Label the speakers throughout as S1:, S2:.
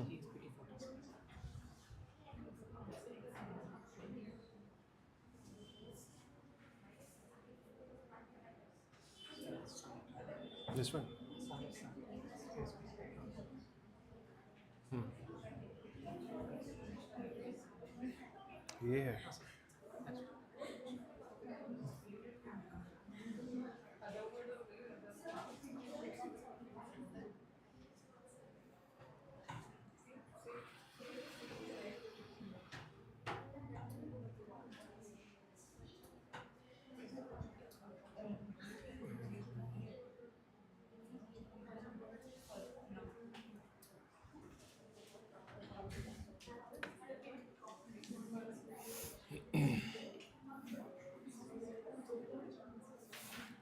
S1: GSPT-46.
S2: This one. Yeah.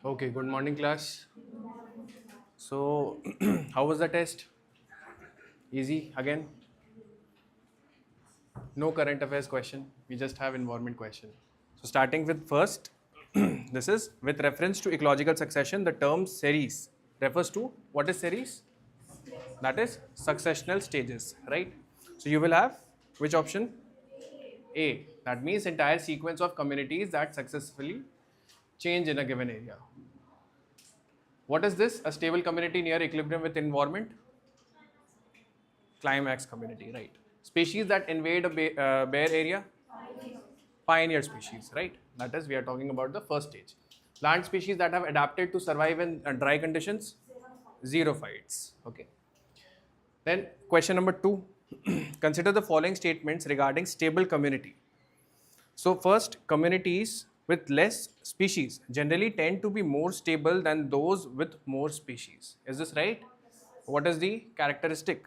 S2: Okay, good morning, class. So, how was the test? Easy again? No current affairs question. We just have environment question. So, starting with first, this is with reference to ecological succession, the term series refers to what is series? That is successional stages, right? So, you will have which option? A. That means entire sequence of communities that successfully change in a given area. What is this? A stable community near equilibrium with environment? Climax community, right? Species that invade a bare area? Pioneer species, right? That is, we are talking about the first stage. Plant species that have adapted to survive in dry conditions? Xerophytes, okay. Then question number 2. Consider the following statements regarding stable community. So first, communities with less species generally tend to be more stable than those with more species. Is this right? What is the characteristic?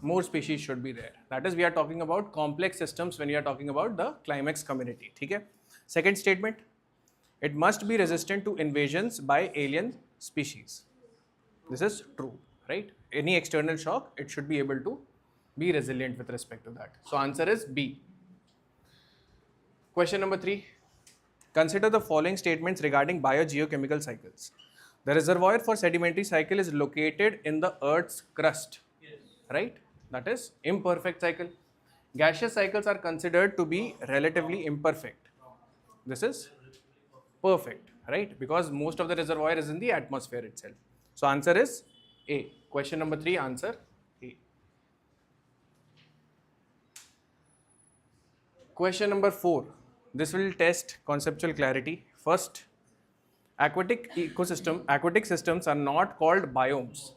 S2: More species should be there. That is, we are talking about complex systems when we are talking about the climax community. Okay? Second statement, it must be resistant to invasions by alien species. This is true, right? Any external shock, it should be able to be resilient with respect to that. So answer is B. Question number 3. Consider the following statements regarding biogeochemical cycles. The reservoir for sedimentary cycle is located in the Earth's crust, right? That is imperfect cycle. Gaseous cycles are considered to be relatively imperfect. This is perfect, right? Because most of the reservoir is in the atmosphere itself. So answer is A. Question number 3, answer A. Question number 4. This will test conceptual clarity. First, aquatic systems are not called biomes.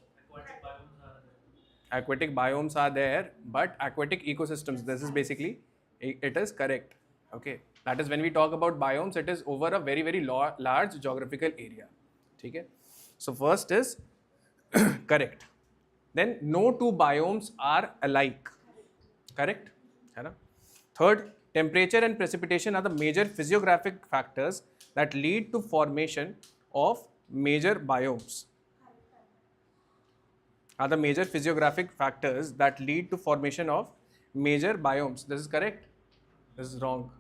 S2: Aquatic biomes are there, but aquatic ecosystems, this is basically, it is correct. Okay, that is when we talk about biomes, it is over a very large geographical area. Okay, so first is correct. Then no two biomes are alike. Correct? है ना? Third, temperature and precipitation are the major physiographic factors that lead to formation of major biomes. Are the major physiographic factors that lead to formation of major biomes. This is correct? This is wrong.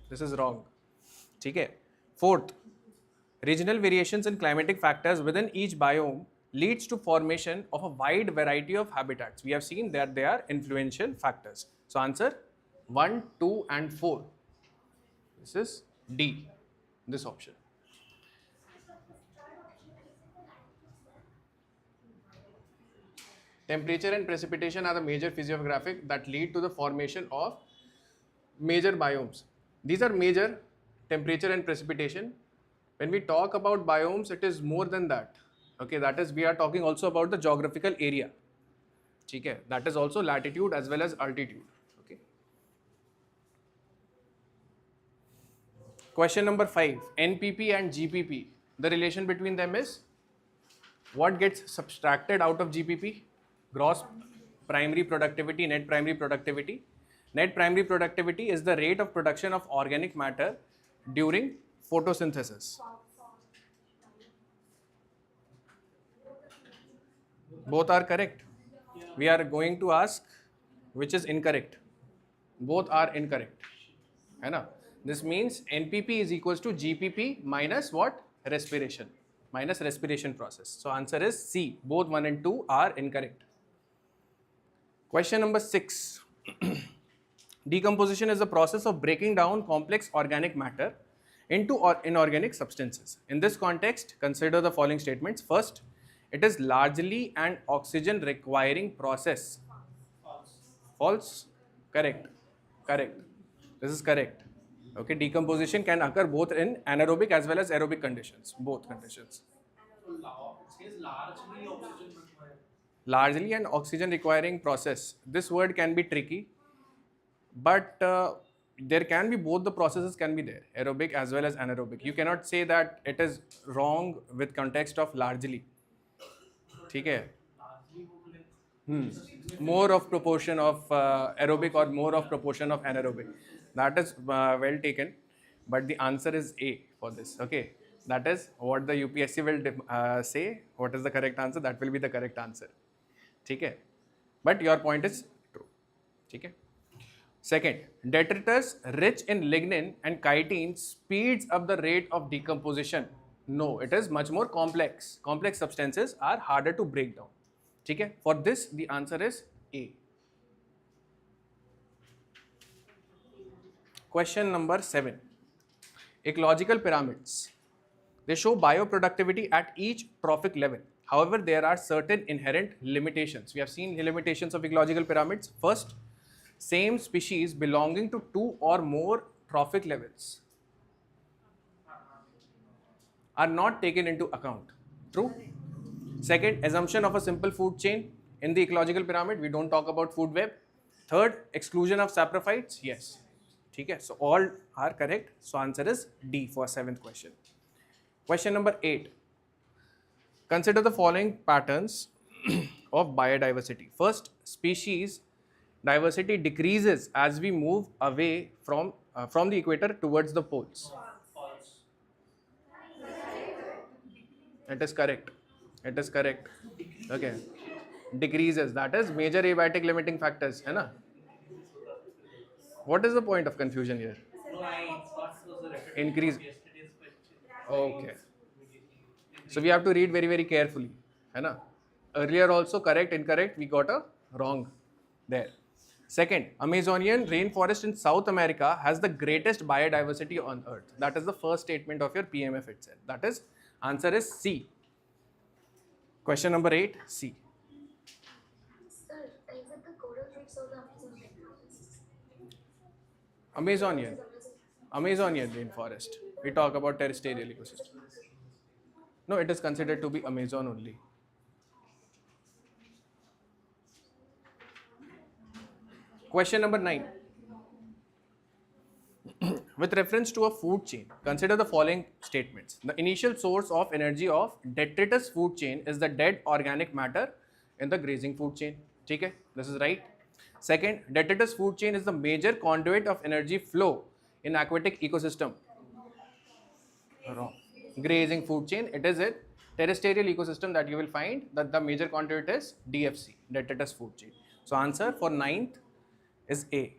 S2: This is wrong. ठीक है? Fourth, regional variations in climatic factors within each biome leads to formation of a wide variety of habitats. We have seen that they are influential factors. So answer 1, 2 and 4. This is D, this option. Temperature and precipitation are the major physiographic that lead to the formation of major biomes. These are major, temperature and precipitation. When we talk about biomes, it is more than that. Okay, that is, we are talking also about the geographical area. Okay, that is also latitude as well as altitude. Okay. Question number 5. NPP and GPP. The relation between them is what gets subtracted out of GPP? Gross primary productivity, net primary productivity. Net primary productivity is the rate of production of organic matter during photosynthesis. Both are correct. We are going to ask which is incorrect. Both are incorrect. है ना? This means NPP is equals to GPP minus what? Respiration. Minus respiration process. So answer is C. Both 1 and 2 are incorrect. Question number 6. Decomposition is the process of breaking down complex organic matter into inorganic substances. In this context, consider the following statements. First, it is largely an oxygen requiring process. False? Correct. Correct. This is correct. Okay, decomposition can occur both in anaerobic as well as aerobic conditions, both conditions. Largely an oxygen requiring process. This word can be tricky, but there can be both the processes can be there, aerobic as well as anaerobic. You cannot say that it is wrong with context of largely. ठीक है? More of proportion of aerobic or more of proportion of anaerobic. That is well taken, but the answer is A for this. Okay, that is what the UPSC will say. What is the correct answer? That will be the correct answer. ठीक है? But your point is true. ठीक है? Second, detritus rich in lignin and chitin speeds up the rate of decomposition. No, it is much more complex. Complex substances are harder to break down. ठीक है? For this, the answer is A. Question number 7. Ecological pyramids. They show bioproductivity at each trophic level. However, there are certain inherent limitations. We have seen the limitations of ecological pyramids. First, same species belonging to 2 or more trophic levels are not taken into account. True? Second, assumption of a simple food chain. In the ecological pyramid, we don't talk about food web. Third, exclusion of saprophytes. Yes. Okay, so all are correct. So answer is D for 7th question. Question number 8. Consider the following patterns of biodiversity. First, species diversity decreases as we move away from the equator towards the poles. It is correct. It is correct. Okay. Decreases. That is major abiotic limiting factors. है ना? What is the point of confusion here? Increase. Okay. So we have to read very, very carefully. है ना? Earlier also correct, incorrect, we got a wrong there. Second, Amazonian rainforest in South America has the greatest biodiversity on earth. That is the first statement of your PMF itself. That is, answer is C. Question number 8, C.
S1: Sir, is it the coral reefs or the Amazon rainforest?
S2: Amazonian rainforest. We talk about terrestrial ecosystem. No, it is considered to be Amazon only. Question number 9. With reference to a food chain, consider the following statements. The initial source of energy of detritus food chain is the dead organic matter in the grazing food chain. Okay, this is right. Second, detritus food chain is the major conduit of energy flow in aquatic ecosystem. Wrong. Grazing food chain, it is a terrestrial ecosystem that you will find that the major conduit is DFC, detritus food chain. So answer for 9th is A.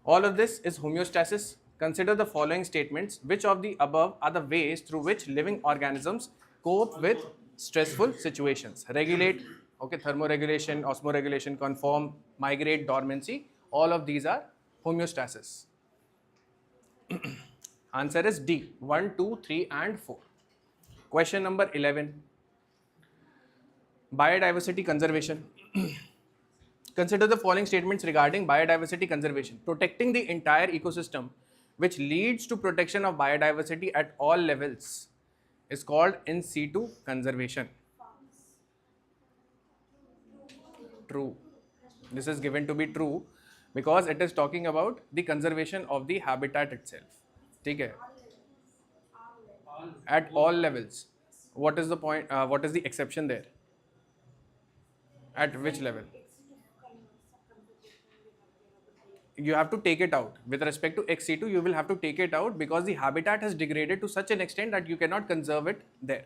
S2: All of this is homeostasis. Consider the following statements. Which of the above are the ways through which living organisms cope with stressful situations? Regulate, okay, thermoregulation, osmoregulation, conform, migrate, dormancy. All of these are homeostasis. Answer is D. 1, 2, 3 and 4. Question number 11. Biodiversity conservation. Consider the following statements regarding biodiversity conservation. Protecting the entire ecosystem, which leads to protection of biodiversity at all levels, is called in situ conservation. True. This is given to be true because it is talking about the conservation of the habitat itself. Okay. At all levels. What is the point? What is the exception there? At which level? You have to take it out. With respect to ex situ, you will have to take it out because the habitat has degraded to such an extent that you cannot conserve it there.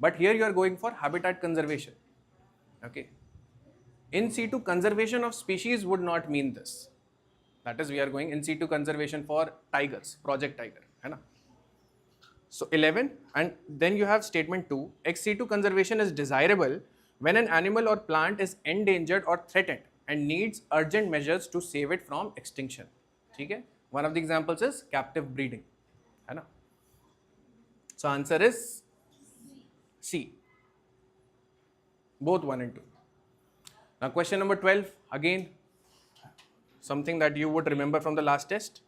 S2: But here you are going for habitat conservation. Okay. In situ conservation of species would not mean this. That is, we are going in situ conservation for tigers, Project Tiger. है ना? So 11, and then you have statement 2. Ex situ conservation is desirable when an animal or plant is endangered or threatened and needs urgent measures to save it from extinction. ठीक है? One of the examples is captive breeding, है ना? So answer is C. Both 1 and 2. Now question number 12, again something that you would remember from the last test.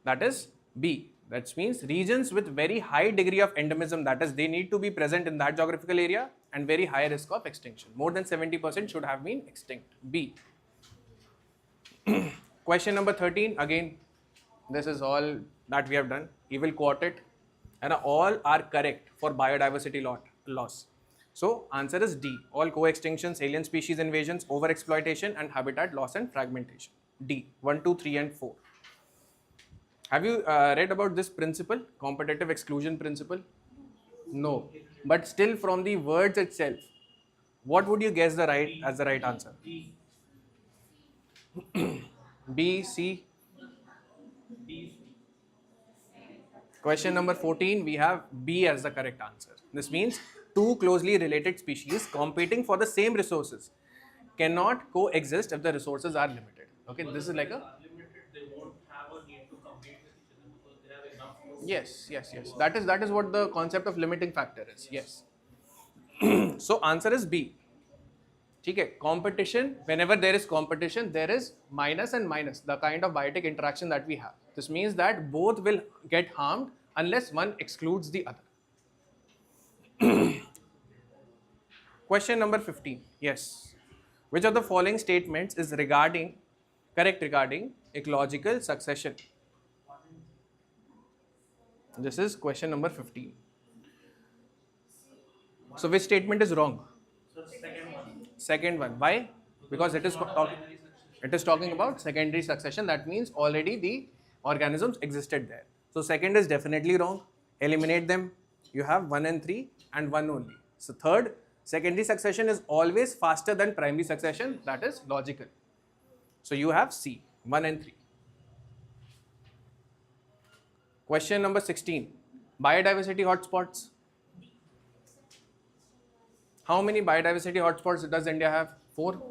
S2: That is B. That means regions with very high degree of endemism, that is they need to be present in that geographical area and very high risk of extinction. More than 70% should have been extinct. B. Question number 13, again this is all that we have done. You will quote it and all are correct for biodiversity loss. So answer is D. All co-extinctions, alien species invasions, overexploitation and habitat loss and fragmentation. D. 1, 2, 3 and 4. Have you read about this principle, competitive exclusion principle? No. But still from the words itself, what would you guess the right answer? B, C. Question number 14, we have B as the correct answer. This means two closely related species competing for the same resources cannot coexist if the resources are limited. Okay, this is like a... Yes. That is what the concept of limiting factor is. Yes. So answer is B. Okay, competition, whenever there is competition, there is minus and minus, the kind of biotic interaction that we have. This means that both will get harmed unless one excludes the other. Question number 15. Yes. Which of the following statements is correct regarding ecological succession? This is question number 15. So which statement is wrong? Second one. Why? Because it is talking about secondary succession. That means already the organisms existed there. So second is definitely wrong. Eliminate them. You have 1 and 3 and 1 only. So third, secondary succession is always faster than primary succession. That is logical. So you have C, 1 and 3. Question number 16. Biodiversity hotspots. How many biodiversity hotspots does India have? 4.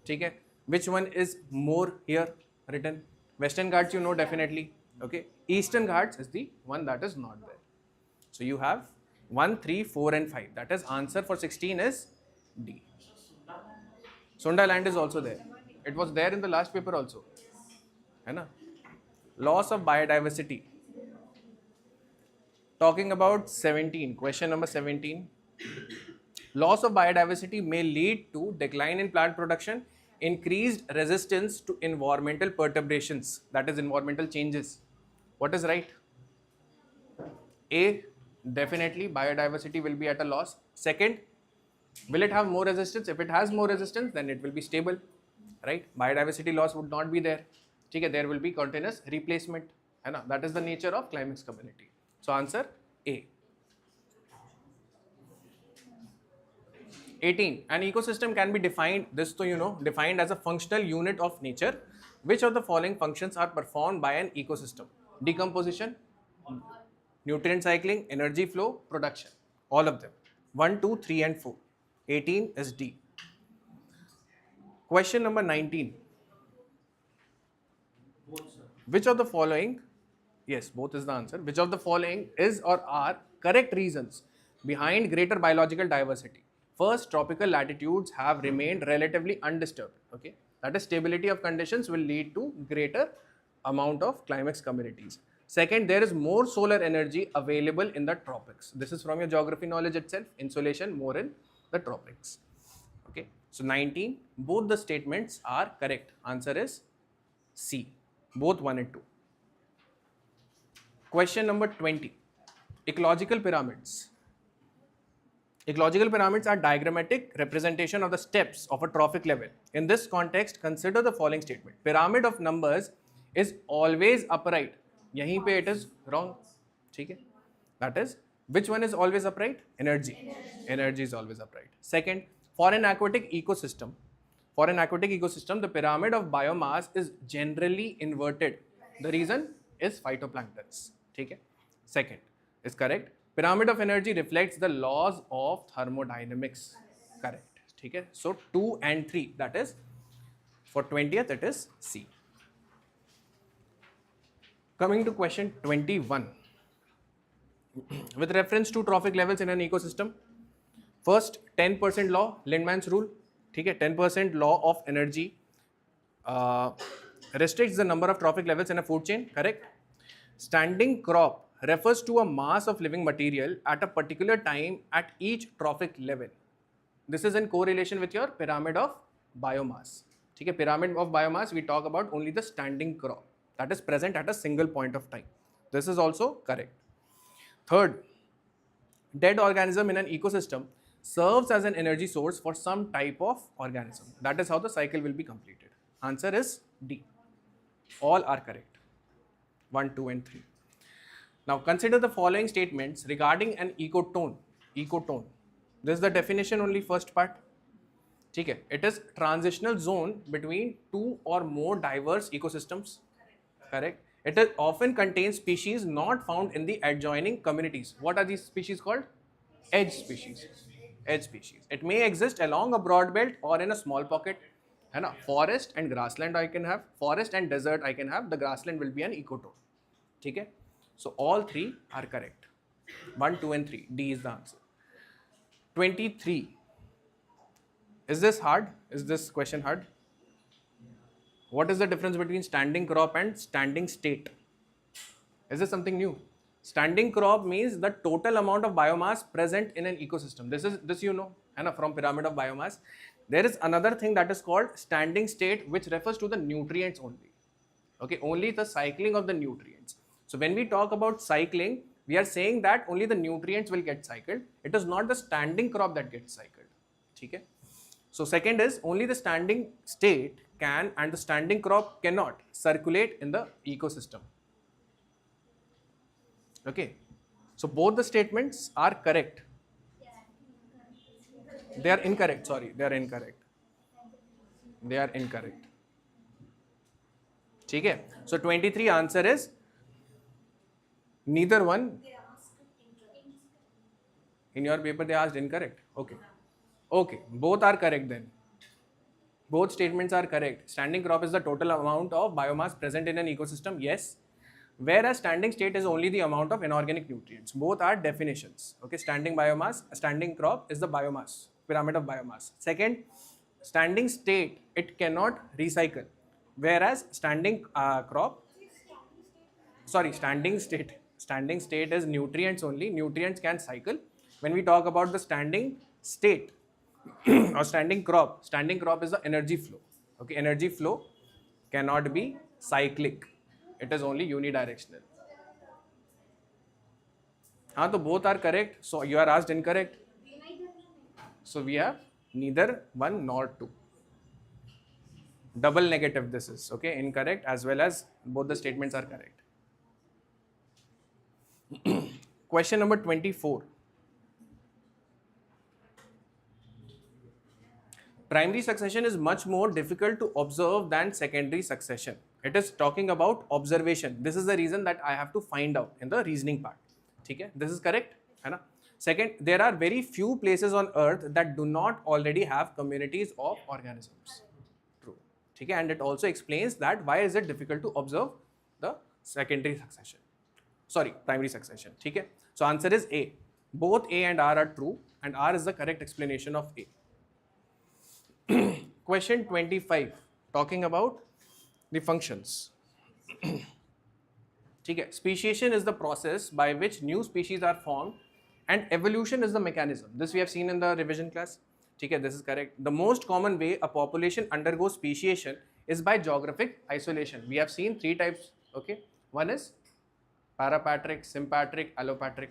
S2: Okay. Which one is more here written? Western Ghats you know definitely. Okay. Eastern Ghats is the one that is not there. So you have 1, 3, 4 and 5. That is answer for 16 is D. Sunda land is also there. It was there in the last paper also. है ना? Loss of biodiversity. Talking about 17, question number 17. Loss of biodiversity may lead to decline in plant production, increased resistance to environmental perturbations, that is environmental changes. What is right? A, definitely biodiversity will be at a loss. Second, will it have more resistance? If it has more resistance, then it will be stable, right? Biodiversity loss would not be there. Okay, there will be continuous replacement. That is the nature of climax community. So answer A. 18. An ecosystem can be defined, defined as a functional unit of nature. Which of the following functions are performed by an ecosystem? Decomposition, nutrient cycling, energy flow, production. All of them. 1, 2, 3 and 4. 18 is D. Question number 19. Which of the following, yes, both is the answer. Which of the following is or are correct reasons behind greater biological diversity? First, tropical latitudes have remained relatively undisturbed. Okay, that is stability of conditions will lead to greater amount of climax communities. Second, there is more solar energy available in the tropics. This is from your geography knowledge itself. Insolation more in the tropics. Okay, so 19, both the statements are correct. Answer is C, both 1 and 2. Question number 20. Ecological pyramids. Ecological pyramids are diagrammatic representation of the steps of a trophic level. In this context, consider the following statement. Pyramid of numbers is always upright. Yahin pe it is wrong. Okay? That is, which one is always upright? Energy. Energy is always upright. Second, for an aquatic ecosystem, the pyramid of biomass is generally inverted. The reason is phytoplanktons. Okay? Second is correct. Pyramid of energy reflects the laws of thermodynamics. correct. Okay, so 2 and 3, that is for 20th it is C. Coming to question 21. With reference to trophic levels in an ecosystem, first 10% law, Lindman's rule, okay, 10% law of energy uh, restricts the number of trophic levels in a food chain, correct? Standing crop refers to a mass of living material at a particular time at each trophic level. This is in correlation with your pyramid of biomass. Okay, pyramid of biomass, we talk about only the standing crop that is present at a single point of time. This is also correct. Third, dead organism in an ecosystem serves as an energy source for some type of organism. That is how the cycle will be completed. Answer is D. All are correct. 1, 2 and 3. Now consider the following statements regarding an ecotone. Ecotone. This is the definition only first part. Okay. It is transitional zone between two or more diverse ecosystems. Correct. It is often contains species not found in the adjoining communities. What are these species called? Edge species. Edge species. It may exist along a broad belt or in a small pocket. Forest and grassland I can have. Forest and desert I can have. The grassland will be an ecotone. Okay. So all three are correct. 1, 2 and 3. D is the answer. 23. Is this hard? Is this question hard? What is the difference between standing crop and standing state? Is this something new? Standing crop means the total amount of biomass present in an ecosystem. This you know, from pyramid of biomass. There is another thing that is called standing state, which refers to the nutrients only. Okay, only the cycling of the nutrients. So when we talk about cycling, we are saying that only the nutrients will get cycled. It is not the standing crop that gets cycled. Okay. So second is only the standing state can and the standing crop cannot circulate in the ecosystem. Okay. So both the statements are correct. They are incorrect. Sorry, they are incorrect. They are incorrect. Okay. So 23 answer is neither one. In your paper they asked incorrect. Okay. Okay. Both are correct then. Both statements are correct. Standing crop is the total amount of biomass present in an ecosystem. Yes. Whereas standing state is only the amount of inorganic nutrients. Both are definitions. Okay. Standing biomass, standing crop is the biomass, pyramid of biomass. Second, standing state, it cannot recycle. Whereas standing standing state is nutrients only. Nutrients can cycle. When we talk about the standing state, or standing crop is the energy flow. Okay, energy flow cannot be cyclic. It is only unidirectional. So both are correct. So you are asked incorrect. So we have neither 1 nor 2. Double negative this is. Okay, incorrect as well as both the statements are correct. Question number 24. Primary succession is much more difficult to observe than secondary succession. It is talking about observation. This is the reason that I have to find out in the reasoning part. Okay? This is correct. Second, there are very few places on earth that do not already have communities of organisms. True. Okay? And it also explains that why is it difficult to observe the secondary succession. Sorry, primary succession. Okay? So answer is A. Both A and R are true, and R is the correct explanation of A. Question 25, talking about the functions. Okay. Speciation is the process by which new species are formed, and evolution is the mechanism. This we have seen in the revision class. Okay, this is correct. The most common way a population undergoes speciation is by geographic isolation. We have seen 3 types. Okay, one is parapatric, sympatric, allopatric.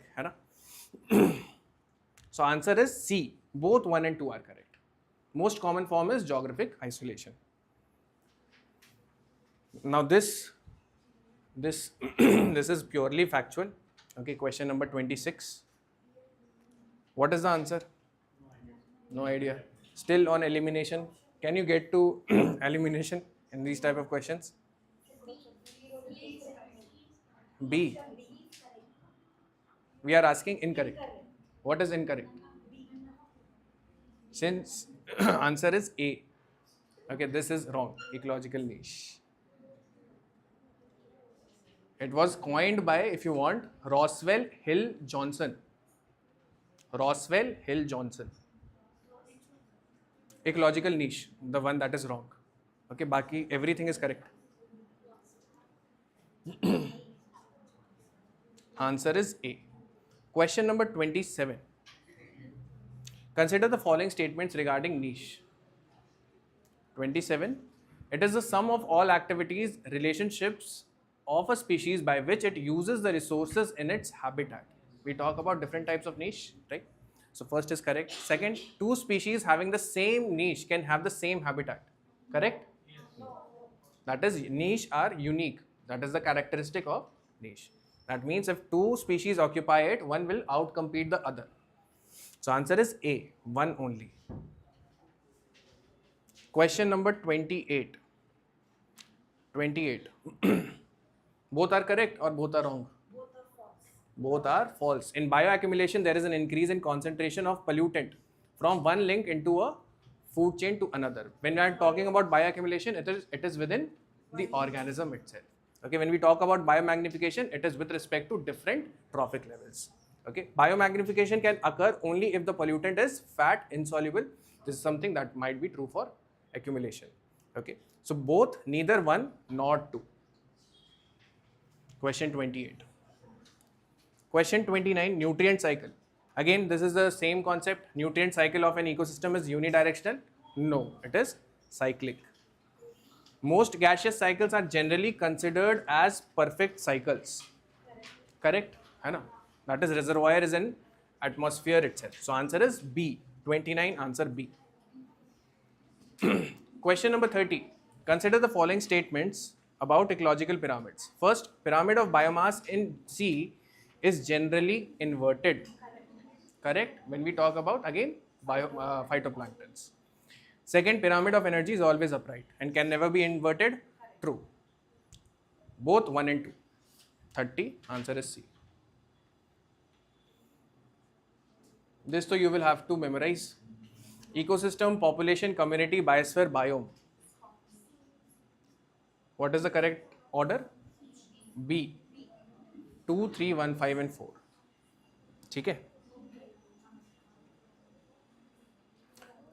S2: So answer is C. Both 1 and 2 are correct. Most common form is geographic isolation. Now this this is purely factual. Okay, question number 26. What is the answer? No idea. Still on elimination. Can you get to elimination in these type of questions? B. We are asking incorrect. What is incorrect? Since answer is A. Okay, this is wrong. Ecological niche. It was coined by, if you want, Roswell Hill Johnson. Roswell Hill Johnson. Ecological niche, the one that is wrong. Okay, baki everything is correct. Answer is A. Question number 27. Consider the following statements regarding niche. 27. It is the sum of all activities, relationships of a species by which it uses the resources in its habitat. We talk about different types of niche, right? So first is correct. Second, two species having the same niche can have the same habitat. Correct? That is, niche are unique. That is the characteristic of niche. That means if two species occupy it, one will outcompete the other. So answer is A, one only. Question number 28. 28. Both are correct or both are wrong? Both are false. In bioaccumulation, there is an increase in concentration of pollutant from one link into a food chain to another. When we are talking about bioaccumulation, it is within the organism itself. Okay, when we talk about biomagnification, it is with respect to different trophic levels. Okay, biomagnification can occur only if the pollutant is fat insoluble. This is something that might be true for accumulation. Okay, so both, neither one nor two. Question 28. Question 29, nutrient cycle. Again, this is the same concept. Nutrient cycle of an ecosystem is unidirectional? No, it is cyclic. Most gaseous cycles are generally considered as perfect cycles. Correct? है ना? That is, reservoir is in atmosphere itself. So answer is B. 29, answer B. Question number 30. Consider the following statements about ecological pyramids. First, pyramid of biomass in sea is generally inverted. Correct? When we talk about, again, phytoplanktons. Second, pyramid of energy is always upright and can never be inverted. True. Both 1 and 2. 30, answer is C. This so you will have to memorize. Ecosystem, population, community, biosphere, biome. What is the correct order? B. 2, 3, 1, 5 and 4. Okay.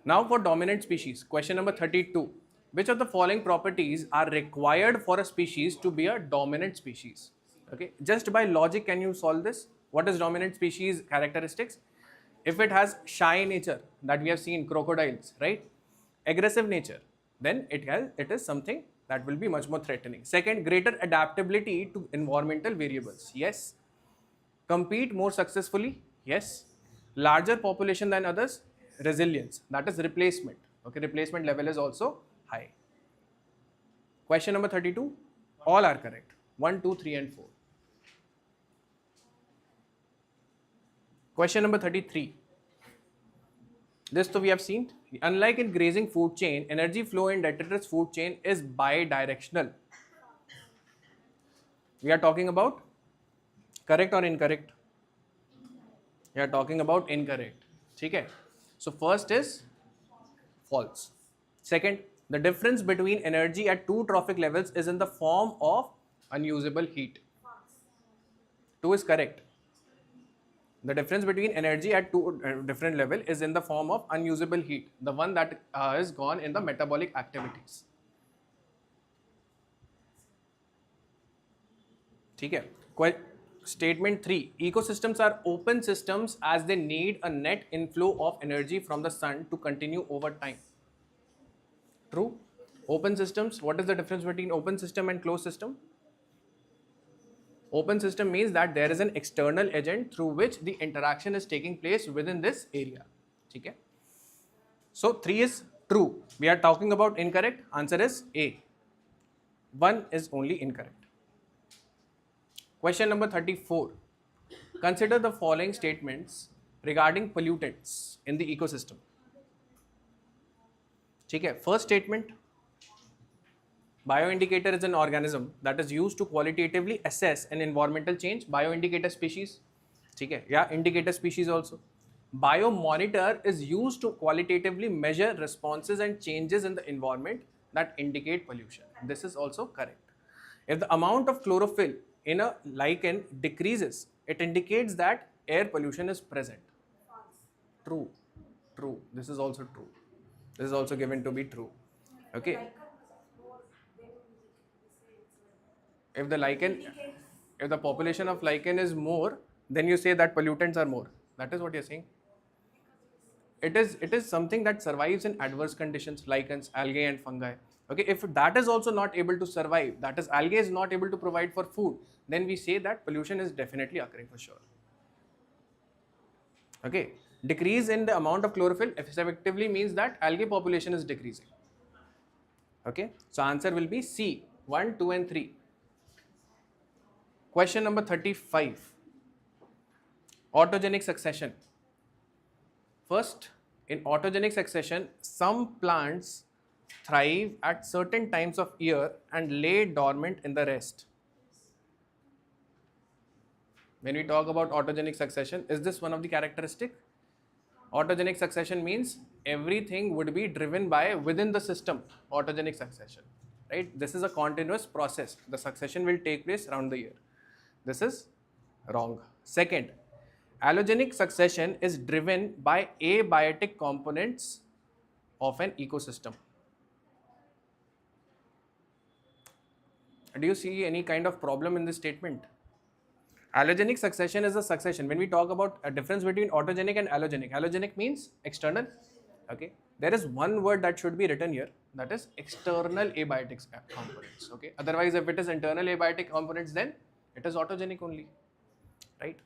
S2: Now for dominant species. Question number 32. Which of the following properties are required for a species to be a dominant species? Okay. Just by logic can you solve this? What is dominant species characteristics? If it has shy nature, that we have seen crocodiles, right? Aggressive nature, then it is something that will be much more threatening. Second, greater adaptability to environmental variables. Yes. Compete more successfully. Yes. Larger population than others. Resilience, that is replacement. Okay, replacement level is also high. Question number 32. All are correct. 1, 2, 3 and 4. Question number 33. This we have seen. Unlike in grazing food chain, energy flow in detritus food chain is bidirectional. We are talking about correct or incorrect? We are talking about incorrect. Okay. So first is false. Second, the difference between energy at two trophic levels is in the form of unusable heat. 2 is correct. The difference between energy at two different levels is in the form of unusable heat, the one that is gone in the metabolic activities. Okay. Statement 3. Ecosystems are open systems as they need a net inflow of energy from the sun to continue over time. True. Open systems, what is the difference between open system and closed system? Open system means that there is an external agent through which the interaction is taking place within this area. Okay. So 3 is true. We are talking about incorrect. Answer is A. 1 is only incorrect. Question number 34. Consider the following statements regarding pollutants in the ecosystem. Okay. First statement. Bioindicator is an organism that is used to qualitatively assess an environmental change. Bioindicator species. Okay. Yeah, indicator species also. Biomonitor is used to qualitatively measure responses and changes in the environment that indicate pollution. This is also correct. If the amount of chlorophyll in a lichen decreases, it indicates that air pollution is present. True. True. This is also true. This is also given to be true. Okay. If the lichen, if the population of lichen is more, then you say that pollutants are more. That is what you're saying. It is something that survives in adverse conditions, lichens, algae, and fungi. Okay, if that is also not able to survive, that is algae is not able to provide for food, then we say that pollution is definitely occurring for sure. Okay, decrease in the amount of chlorophyll effectively means that algae population is decreasing. Okay, so answer will be C, 1, 2, and 3. Question number 35. Autogenic succession. First, in autogenic succession, some plants thrive at certain times of year and lay dormant in the rest. When we talk about autogenic succession, is this one of the characteristic? Autogenic succession means everything would be driven by within the system, autogenic succession, right? This is a continuous process. The succession will take place around the year. This is wrong. Second, allogenic succession is driven by abiotic components of an ecosystem. Do you see any kind of problem in this statement? Allogenic succession is a succession. When we talk about a difference between autogenic and allogenic, allogenic means external. Okay, there is one word that should be written here, that is external abiotic components. Okay, otherwise if it is internal abiotic components, then it is autogenic only, right?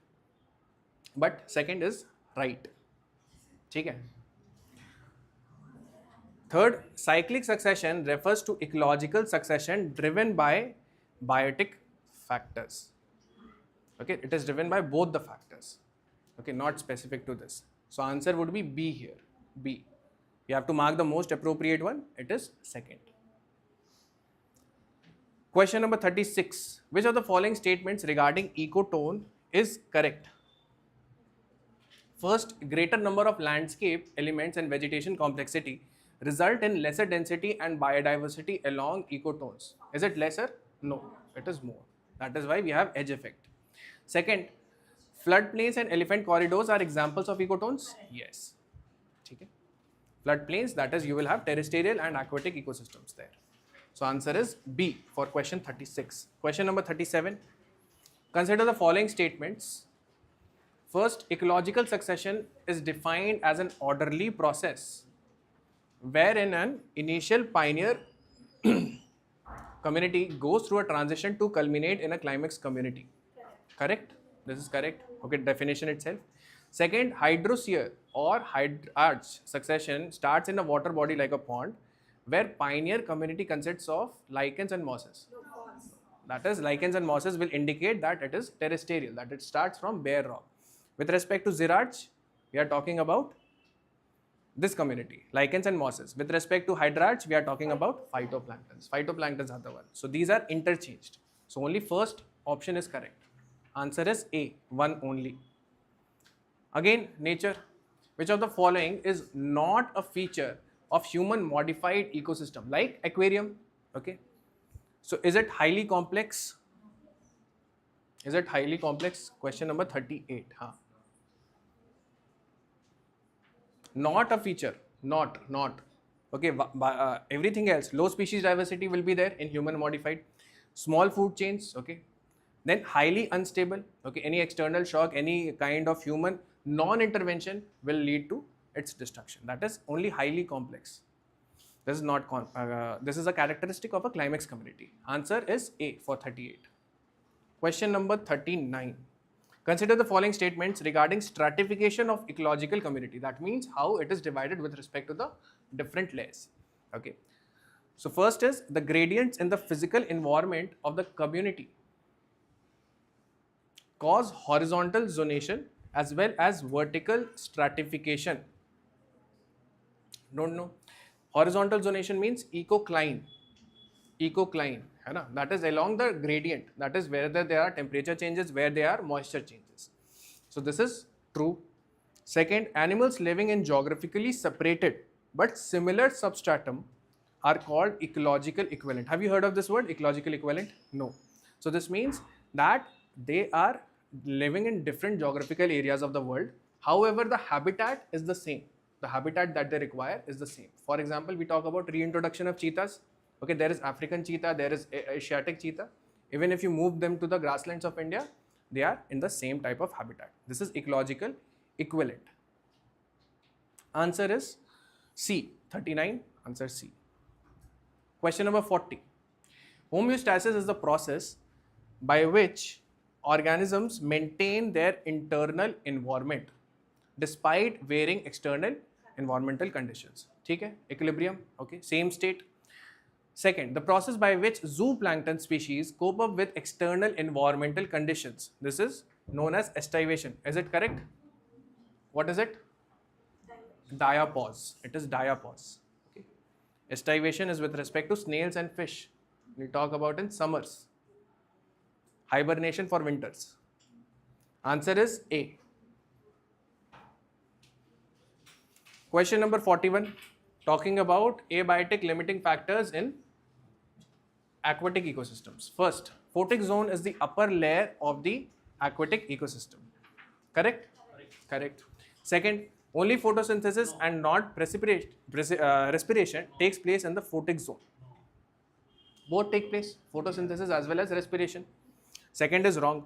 S2: But second is right. Okay. Third, cyclic succession refers to ecological succession driven by biotic factors. Okay, it is driven by both the factors. Okay, not specific to this. So answer would be B here. B. You have to mark the most appropriate one. It is second. Question number 36. Which of the following statements regarding ecotone is correct? First, greater number of landscape elements and vegetation complexity result in lesser density and biodiversity along ecotones. Is it lesser? No, it is more. That is why we have edge effect. Second, floodplains and elephant corridors are examples of ecotones? Yes. Okay. Floodplains, that is, you will have terrestrial and aquatic ecosystems there. So answer is B for question 36. Question number 37. Consider the following statements. First, ecological succession is defined as an orderly process wherein an initial pioneer community goes through a transition to culminate in a climax community. Correct? This is correct. Okay, definition itself. Second, hydrosphere or hydrarch succession starts in a water body like a pond where pioneer community consists of lichens and mosses. That is, lichens and mosses will indicate that it is terrestrial, that it starts from bare rock. With respect to xerarch, we are talking about this community, lichens and mosses. With respect to hydrarch, we are talking about phytoplanktons. Phytoplanktons are the one. So these are interchanged. So only first option is correct. Answer is A, one only. Again, nature. Which of the following is not a feature of human modified ecosystem like aquarium? Okay. So is it highly complex? Is it highly complex? Question number 38. Huh? Not a feature. Not. Okay. Everything else. Low species diversity will be there in human modified. Small food chains. Okay. Then highly unstable. Okay. Any external shock, any kind of human non-intervention will lead to its destruction. That is only highly complex. This is not. This is a characteristic of a climax community. Answer is A for 38. Question number 39. Consider the following statements regarding stratification of ecological community. That means how it is divided with respect to the different layers. Okay. So first is the gradients in the physical environment of the community cause horizontal zonation as well as vertical stratification. Don't know. Horizontal zonation means ecocline. Ecocline. That is along the gradient. That is where there are temperature changes, where there are moisture changes. So this is true. Second, animals living in geographically separated but similar substratum are called ecological equivalent. Have you heard of this word, ecological equivalent? No. So this means that they are living in different geographical areas of the world. However, the habitat is the same. The habitat that they require is the same. For example, we talk about reintroduction of cheetahs. Okay, there is African cheetah, there is Asiatic cheetah. Even if you move them to the grasslands of India, they are in the same type of habitat. This is ecological equivalent. Answer is C. 39. Answer C. Question number 40. Homeostasis is the process by which organisms maintain their internal environment despite varying external environmental conditions. ठीक है? Equilibrium. Okay. Same state. Second, the process by which zooplankton species cope up with external environmental conditions. This is known as estivation. Is it correct? What is it? Diapause. It is diapause. Okay. Estivation is with respect to snails and fish. We talk about in summers. Hibernation for winters. Answer is A. Question number 41. Talking about abiotic limiting factors in aquatic ecosystems. First, photic zone is the upper layer of the aquatic ecosystem. Correct? Correct. Second, only photosynthesis and not respiration takes place in the photic zone. Both take place, photosynthesis as well as respiration. Second is wrong.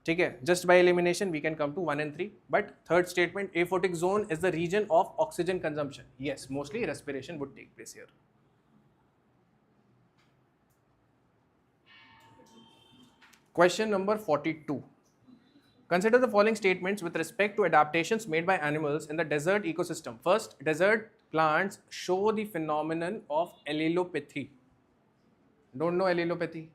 S2: Okay, just by elimination we can come to 1 and 3. But third statement, aphotic zone is the region of oxygen consumption. Yes, mostly respiration would take place here. Question number 42. Consider the following statements with respect to adaptations made by animals in the desert ecosystem. First, desert plants show the phenomenon of allelopathy. Don't know allelopathy?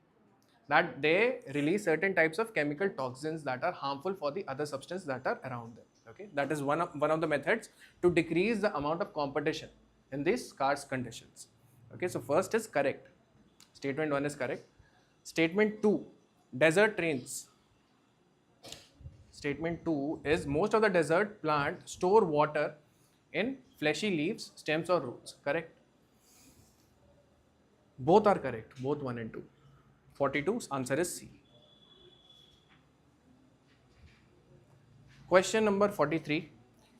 S2: That they release certain types of chemical toxins that are harmful for the other substance that are around them. Okay, that is one of the methods to decrease the amount of competition in these scarce conditions. Okay, so first is correct. Statement 1 is correct. Statement 2, desert rains. Statement 2 is most of the desert plant store water in fleshy leaves, stems or roots. Correct? Both are correct, both 1 and 2. 42's answer is C. Question number 43.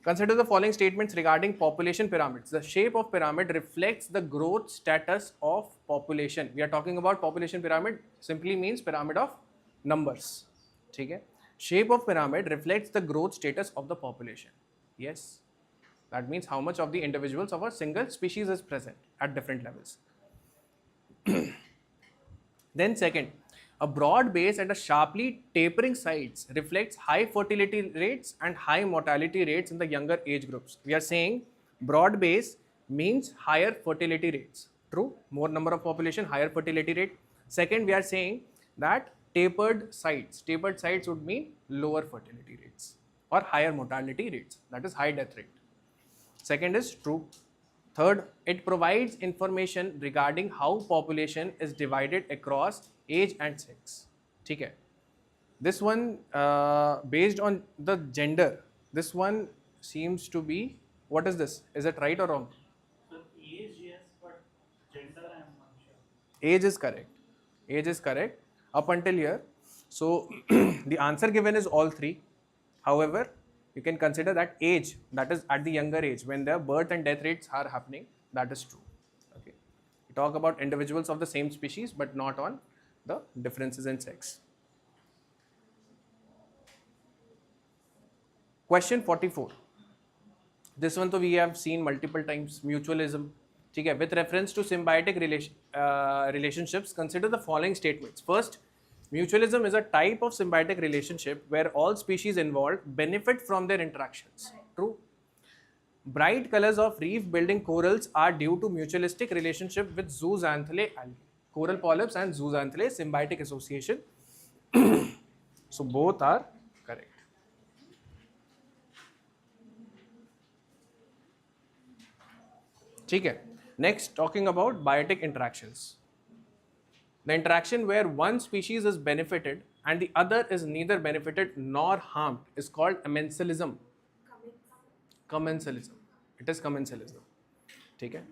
S2: Consider the following statements regarding population pyramids. The shape of pyramid reflects the growth status of population. We are talking about population pyramid, simply means pyramid of numbers. Okay? Shape of pyramid reflects the growth status of the population. Yes. That means how much of the individuals of a single species is present at different levels. Then second, a broad base and a sharply tapering sides reflects high fertility rates and high mortality rates in the younger age groups. We are saying broad base means higher fertility rates. True, more number of population, higher fertility rate. Second, we are saying that tapered sides would mean lower fertility rates or higher mortality rates, that is high death rate. Second is true. Third, it provides information regarding how population is divided across age and sex. Okay. This one based on the gender, this one seems to be, what is this? Is it right or wrong?
S3: So age, yes, but gender I am not sure.
S2: Age is correct. Age is correct up until here. So the answer given is all three. However, you can consider that age, that is at the younger age, when the birth and death rates are happening, that is true. Okay. We talk about individuals of the same species, but not on the differences in sex. Question 44. This one, we have seen multiple times, mutualism. Okay. With reference to symbiotic relationships, consider the following statements. First, mutualism is a type of symbiotic relationship where all species involved benefit from their interactions. True. Bright colors of reef-building corals are due to mutualistic relationship with zooxanthellae algae. Coral polyps and zooxanthellae symbiotic association. So both are correct. Okay. Next, talking about biotic interactions. The interaction where one species is benefited and the other is neither benefited nor harmed is called amensalism. commensalism. It is commensalism. ठीक है?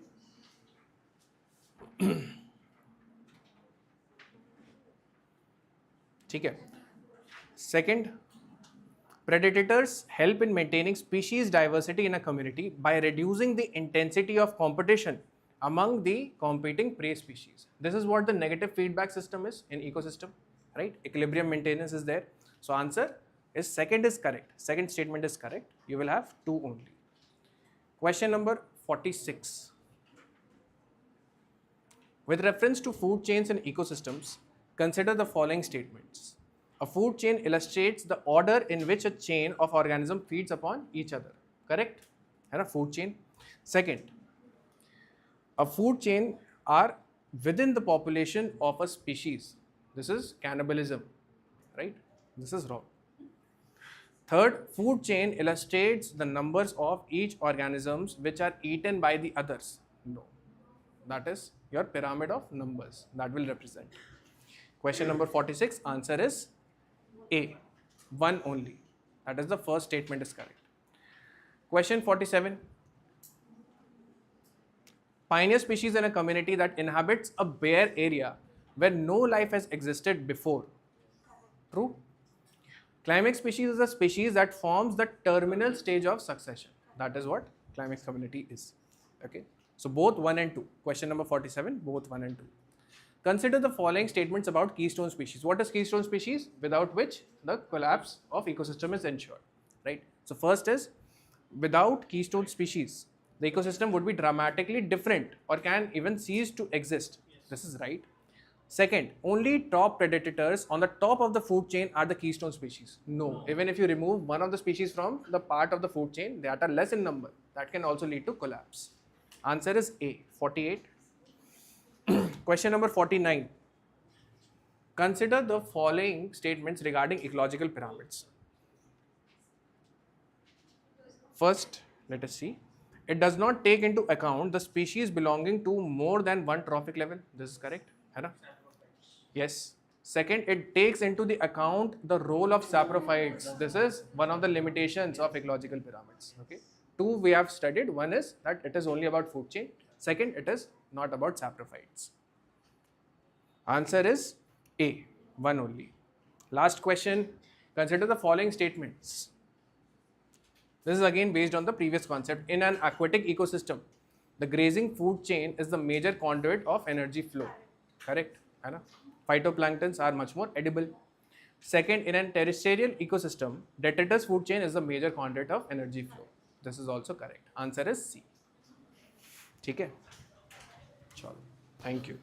S2: ठीक है? Second, predators help in maintaining species diversity in a community by reducing the intensity of competition among the competing prey species. This is what the negative feedback system is in ecosystem, right? Equilibrium maintenance is there. So answer is second is correct. Second statement is correct. You will have 2 only. Question number 46. With reference to food chains and ecosystems, consider the following statements. A food chain illustrates the order in which a chain of organisms feeds upon each other. Correct? And a food chain. Second, a food chain are within the population of a species. This is cannibalism, right? This is wrong. Third, food chain illustrates the numbers of each organisms which are eaten by the others. No. That is your pyramid of numbers that will represent. Question number 46, answer is A, 1 only. That is the first statement is correct. Question 47. Pioneer species in a community that inhabits a bare area where no life has existed before. True? Climax species is a species that forms the terminal stage of succession. That is what climax community is. Okay. So both 1 and 2. Question number 47, both 1 and 2. Consider the following statements about keystone species. What is keystone species? Without which the collapse of ecosystem is ensured, right? So first is, without keystone species, the ecosystem would be dramatically different or can even cease to exist. This is right. Second, only top predators on the top of the food chain are the keystone species. No, even if you remove one of the species from the part of the food chain, that are less in number, that can also lead to collapse. Answer is A, 48. Question number 49. Consider the following statements regarding ecological pyramids. First, let us see. It does not take into account the species belonging to more than one trophic level. This is correct. है ना? Yes. Second, it takes into the account the role of saprophytes. This is one of the limitations of ecological pyramids. Okay. 2 we have studied. One is that it is only about food chain. Second, it is not about saprophytes. Answer is A, 1 only. Last question. Consider the following statements. This is again based on the previous concept. In an aquatic ecosystem, the grazing food chain is the major conduit of energy flow. Correct? Phytoplanktons are much more edible. Second, in a terrestrial ecosystem, detritus food chain is the major conduit of energy flow. This is also correct. Answer is C. ठीक है? चलो, thank you.